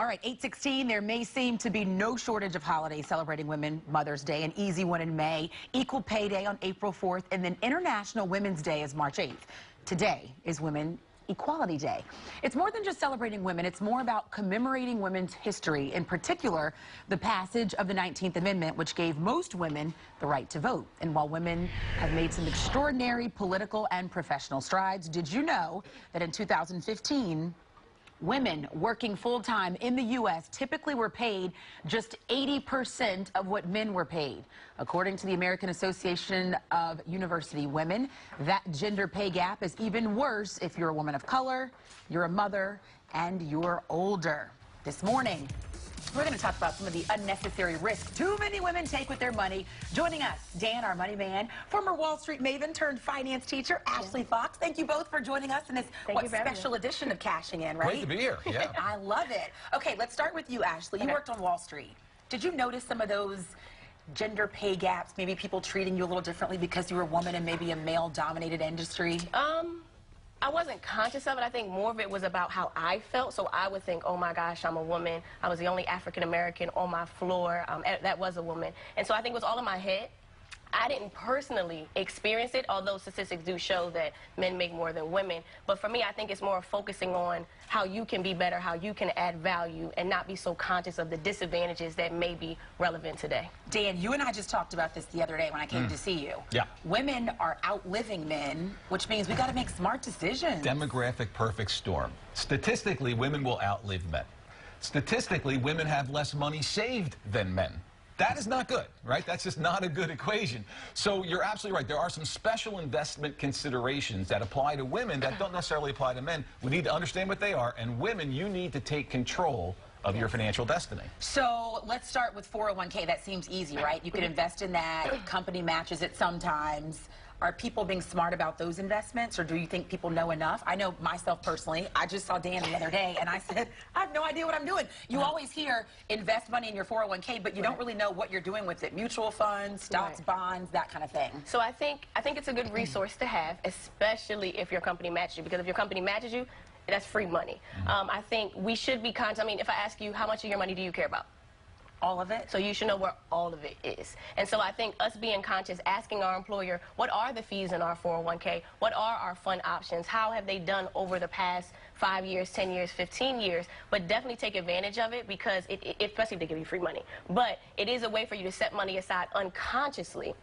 All right, 8:16, there may seem to be no shortage of holidays celebrating women, Mother's Day, an easy one in May, Equal Pay Day on April 4th, and then International Women's Day is March 8th. Today is Women Equality Day. It's more than just celebrating women, it's more about commemorating women's history, in particular, the passage of the 19th Amendment, which gave most women the right to vote. And while women have made some extraordinary political and professional strides, did you know that in 2015, women working full-time in the U.S. typically were paid just 80% of what men were paid? According to the American Association of University Women, that gender pay gap is even worse if you're a woman of color, you're a mother, and you're older. This morning, we're going to talk about some of the unnecessary risks too many women take with their money. Joining us, Dan, our money man, former Wall Street maven turned finance teacher, Ashley Fox. Thank you both for joining us in this special edition of Cashing In, right? Great to be here. Yeah. I love it. Okay, let's start with you, Ashley. You worked on Wall Street. Did you notice some of those gender pay gaps, maybe people treating you a little differently because you were a woman in maybe a male-dominated industry? I wasn't conscious of it. I think more of it was about how I felt. So I would think, oh my gosh, I'm a woman. I was the only African-American on my floor. That was a woman. And so I think it was all in my head. I didn't personally experience it, although statistics do show that men make more than women. But for me, I think it's more focusing on how you can be better, how you can add value, and not be so conscious of the disadvantages that may be relevant today. Dan, you and I just talked about this the other day when I came to see you. Yeah. Women are outliving men, which means we got to make smart decisions. Demographic perfect storm. Statistically, women will outlive men. Statistically, women have less money saved than men. That is not good, right? That's just not a good equation. So you're absolutely right. There are some special investment considerations that apply to women that don't necessarily apply to men. We need to understand what they are. And women, you need to take control of your financial destiny. So let's start with 401k. That seems easy, right? You can invest in that. Company matches it sometimes. Are people being smart about those investments, or do you think people know enough? I know myself personally. I just saw Dan the other day, and I said, I have no idea what I'm doing. You always hear invest money in your 401k, but you don't really know what you're doing with it. Mutual funds, stocks, bonds, that kind of thing. So I think it's a good resource to have, especially if your company matches you, because if your company matches you, that's free money. I think we should be conscious. I mean, if I ask you, how much of your money do you care about? All of it. So you should know where all of it is. And so I think us being conscious, asking our employer, what are the fees in our 401k? What are our fund options? How have they done over the past 5 years, 10 years, 15 years? But definitely take advantage of it, because especially if they give you free money. But it is a way for you to set money aside unconsciously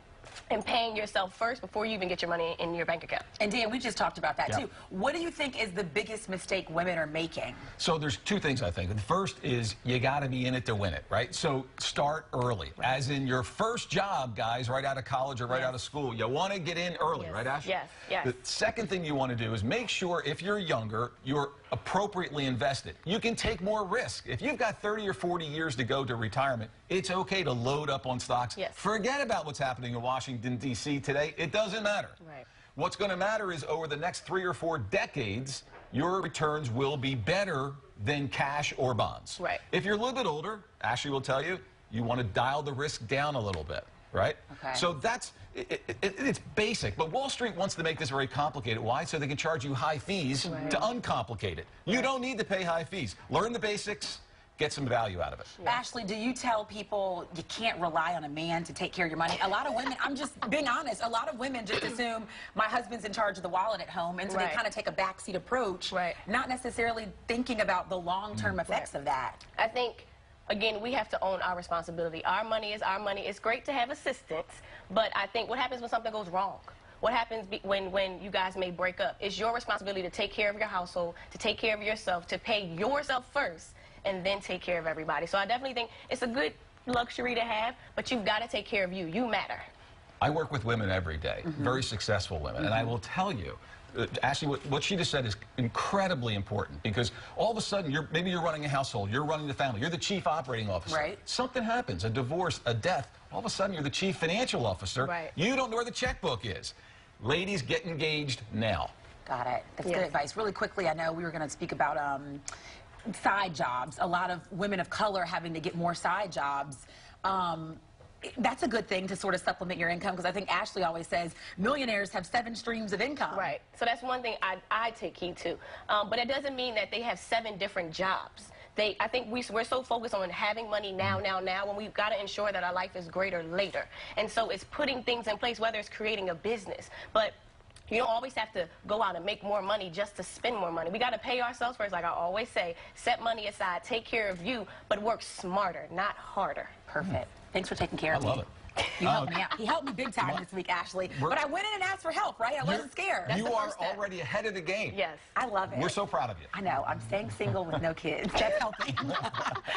and paying yourself first before you even get your money in your bank account. And Dan, we just talked about that too. What do you think is the biggest mistake women are making? So there's two things, I think. The first is you got to be in it to win it, right? So start early, as in your first job, guys, right out of college or right out of school. You want to get in early, right, Ash? Yes, yes. The second thing you want to do is make sure, if you're younger, you're appropriately invested. You can take more risk. If you've got 30 or 40 years to go to retirement, it's okay to load up on stocks. Yes. Forget about what's happening in Washington, D.C. today. It doesn't matter. Right. What's going to matter is over the next 3 or 4 decades, your returns will be better than cash or bonds. Right. If you're a little bit older, Ashley will tell you, you want to dial the risk down a little bit, right? Okay. So that's, it's basic, but Wall Street wants to make this very complicated. Why? So they can charge you high fees to uncomplicate it. You don't need to pay high fees. Learn the basics. Get some value out of it. Ashley, do you tell people you can't rely on a man to take care of your money? A lot of women, I'm just being honest, a lot of women just assume my husband's in charge of the wallet at home, and so they kind of take a backseat approach, not necessarily thinking about the long-term effects of that. I think, again, we have to own our responsibility. Our money is our money. It's great to have assistance, but I think what happens when something goes wrong? What happens when you guys may break up? It's your responsibility to take care of your household, to take care of yourself, to pay yourself first, and then take care of everybody. So I definitely think it's a good luxury to have, but you've got to take care of you. You matter. I work with women every day, very successful women, and I will tell you, Ashley, what she just said is incredibly important, because all of a sudden, maybe you're running a household, you're running the family, you're the chief operating officer. Right. Something happens, a divorce, a death, all of a sudden you're the chief financial officer. Right. You don't know where the checkbook is. Ladies, get engaged now. Got it. That's good advice. Really quickly, I know we were going to speak about side jobs. A lot of women of color having to get more side jobs. that's a good thing to sort of supplement your income, because I think Ashley always says millionaires have 7 streams of income. Right. So that's one thing I take heed to. But it doesn't mean that they have 7 different jobs. I think we're so focused on having money now, when we've got to ensure that our life is greater later. And so it's putting things in place, whether it's creating a business. But you don't always have to go out and make more money just to spend more money. We got to pay ourselves first, like I always say. Set money aside, take care of you, but work smarter, not harder. Perfect. Thanks for taking care of I me. love it. You helped me out. He helped me big time this week, Ashley. But I went in and asked for help, right? I wasn't scared. You are already ahead of the game. Yes. I love it. We're so proud of you. I know. I'm staying single with no kids. That's helping.